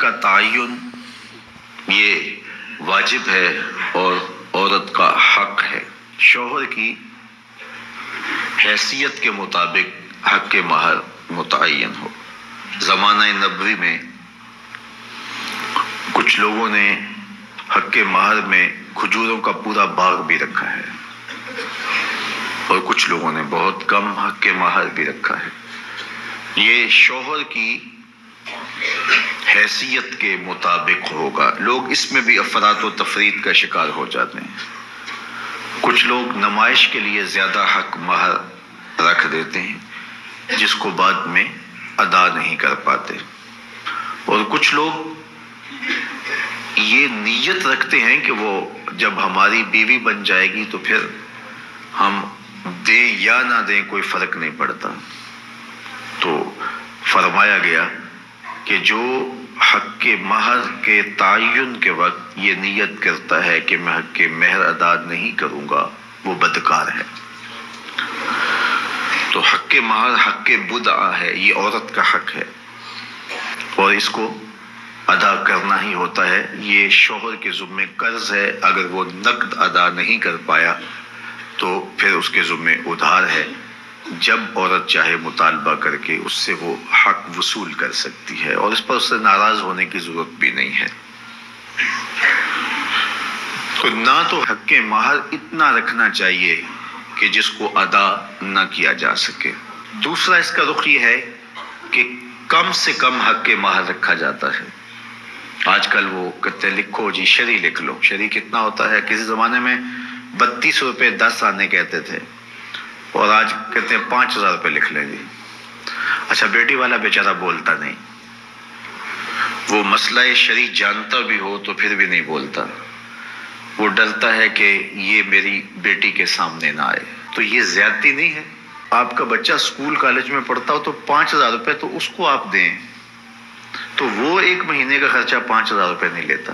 کا تعین یہ واجب ہے اور عورت کا حق ہے۔ شوہر کی حیثیت کے مطابق حق مہر متعین ہو۔ زمانہ نبوی میں کچھ لوگوں نے حق مہر میں کھجوروں کا پورا باغ بھی رکھا ہے، اور کچھ لوگوں نے بہت کم حق مہر بھی رکھا ہے۔ یہ شوہر کی حیثیت کے مطابق ہوگا۔ لوگ اس میں بھی افراط و تفریط کا شکار ہو جاتے ہیں۔ کچھ لوگ نمائش کے لیے زیادہ حق مہر رکھ دیتے ہیں جس کو بعد میں ادا نہیں کر پاتے، اور کچھ لوگ یہ نیت رکھتے ہیں کہ وہ جب ہماری بیوی بن جائے گی تو پھر ہم دیں یا نہ دیں کوئی فرق نہیں پڑتا۔ تو فرمایا گیا کہ جو حق مہر کے تعین کے وقت یہ نیت کرتا ہے کہ میں حق مہر ادا نہیں کروں گا وہ بدکار ہے۔ تو حق مہر حق بدعہ ہے، یہ عورت کا حق ہے اور اس کو ادا کرنا ہی ہوتا ہے۔ یہ شوہر کے ذمہ قرض ہے، اگر وہ نقد ادا نہیں کر پایا تو پھر اس کے ذمہ ادھار ہے۔ جب عورت چاہے مطالبہ کر کے اس سے وہ حق وصول کر سکتی ہے، اور اس پر اس سے ناراض ہونے کی ضرورت بھی نہیں ہے۔ تو نہ تو حق مہر اتنا رکھنا چاہیے کہ جس کو ادا نہ کیا جا سکے۔ دوسرا اس کا رخ یہ ہے کہ کم سے کم حق مہر رکھا جاتا ہے۔ آج کل وہ کہتے ہیں لکھو جی شرعی لکھ لو۔ شرعی کتنا ہوتا ہے؟ کسی زمانے میں 32 روپے 10 آنے کہتے تھے، اور آج کہتے ہیں 5000 روپے لکھ لیں گے۔ اچھا، بیٹی والا بیچارہ بولتا نہیں، وہ مسئلہ شرعی جانتا بھی ہو تو پھر بھی نہیں بولتا، وہ ڈرتا ہے کہ یہ میری بیٹی کے سامنے نہ آئے۔ تو یہ زیادتی نہیں ہے؟ آپ کا بچہ اسکول کالج میں پڑھتا ہو تو 5000 روپے تو اس کو آپ دیں، تو وہ ایک مہینے کا خرچہ 5000 روپے نہیں لیتا،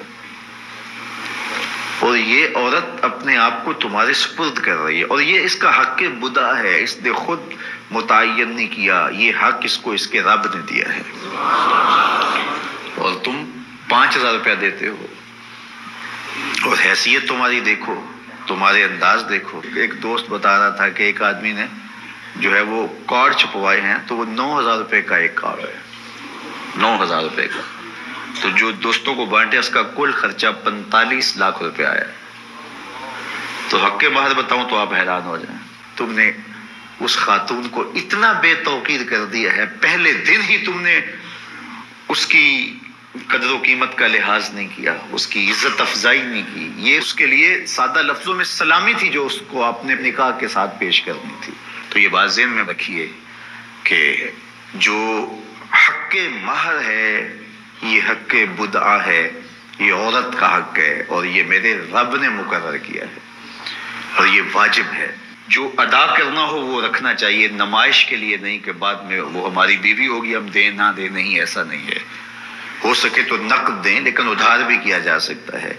اور یہ عورت اپنے آپ کو تمہارے سپرد کر رہی ہے، اور یہ اس کا حق بدعہ ہے، اس نے خود متعین نہیں کیا، یہ حق اس کو اس کے رب نے دیا ہے، اور تم 5000 روپیہ دیتے ہو۔ اور حیثیت تمہاری دیکھو، تمہارے انداز دیکھو۔ ایک دوست بتا رہا تھا کہ ایک آدمی نے جو ہے وہ کارڈ چھپوائے ہیں، تو وہ 9000 روپے کا ایک کارڈ ہے، 9000 روپے کا۔ تو جو دوستوں کو بانٹے اس کا کل خرچہ 45 لاکھ روپے آیا۔ تو حق مہر بتاؤں تو آپ حیران ہو جائیں، تم نے اس خاتون کو اتنا بے توقیر کر دیا ہے، پہلے دن ہی تم نے اس کی قدر و قیمت کا لحاظ نہیں کیا، اس کی عزت افزائی نہیں کی۔ یہ اس کے لیے سادہ لفظوں میں سلامی تھی جو اس کو اپنے نکاح کے ساتھ پیش کرنی تھی۔ تو یہ بات ذہن میں رکھیے کہ جو حق مہر ہے یہ حق بدعہ ہے، یہ عورت کا حق ہے، اور یہ میرے رب نے مقرر کیا ہے، اور یہ واجب ہے۔ جو ادا کرنا ہو وہ رکھنا چاہیے، نمائش کے لیے نہیں کہ بعد میں وہ ہماری بیوی ہوگی ہم دیں نہ دیں، نہیں، ایسا نہیں ہے۔ ہو سکے تو نقد دیں، لیکن ادھار بھی کیا جا سکتا ہے۔